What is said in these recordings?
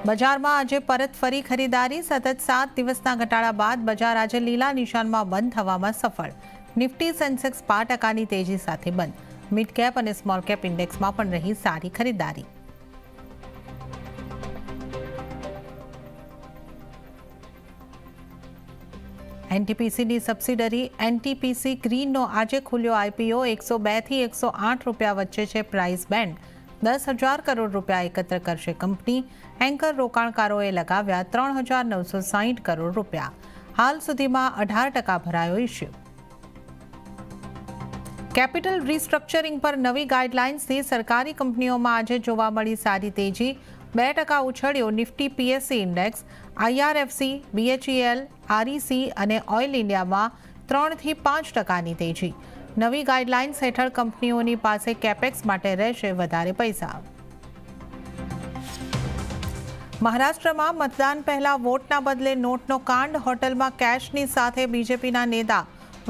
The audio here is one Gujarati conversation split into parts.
બજારમાં આજે પરત ફરી ખરીદારી સતત 7 દિવસના ઘટાડા બાદ બજાર આજે લીલા નિશાનમાં બંધ થવામાં સફળ. નિફ્ટી સેન્સેક્સ 5% તેજી સાથે બંધ. મિડ કેપ અને સ્મોલ કેપ ઇન્ડેક્સમાં પણ રહી સારી ખરીદારી. એનટીપીસીની સબસિડરી એનટીપીસી ગ્રીનનો આજે ખુલ્યો આઈપીઓ. 102 થી 108 રૂપિયા વચ્ચે છે પ્રાઇસ બેન્ડ. 10,000 કરોડ રૂપિયા એકત્ર કરશે કંપની. એન્કર રોકાણકારોએ લગાવ્યા 3,960 કરોડ રૂપિયા. હાલ સુધીમાં 18% ભરાયો ઇસ્યુ. કેપિટલ રિસ્ટ્રક્ચરિંગ પર નવી ગાઈડલાઇન્સથી સરકારી કંપનીઓમાં આજે જોવા મળી સારી તેજી. 2% ઉછળ્યો Nifty PSE index. IRFC, BHEL, REC અને ઓઇલ ઇન્ડિયામાં 3 થી 5%ની તેજી. નવી ગાઈડલાઇન્સ હેઠળ કંપનીઓની પાસે કેપેક્સ માટે રહેશે વધારે પૈસા. મહારાષ્ટ્રમાં મતદાન પહેલા વોટના બદલે નોટનો કાંડ. હોટલમાં કેશની સાથે બીજેપીના નેતા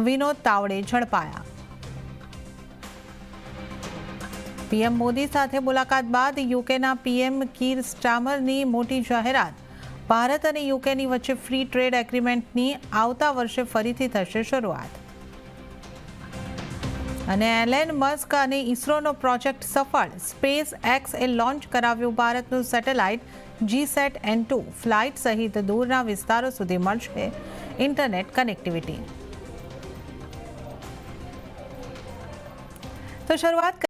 વિનોદ તાવડે ઝડપાયા. પીએમ મોદી સાથે મુલાકાત બાદ યુકેના પીએમ કીર સ્ટામરની મોટી જાહેરાત. ભારત અને યુકેની વચ્ચે ફ્રી ટ્રેડ એગ્રીમેન્ટની આવતા વર્ષે ફરીથી થશે શરૂઆત. અને એલેન મસ્ક અને ઇસરોનો પ્રોજેક્ટ સફળ. સ્પેસ એક્સએ લોન્ચ કરાવ્યું ભારતનું સેટેલાઇટ GSAT-N2. ફ્લાઇટ સહિત દૂરના વિસ્તારો સુધી મળશે ઇન્ટરનેટ કનેક્ટિવિટી. તો શરૂઆત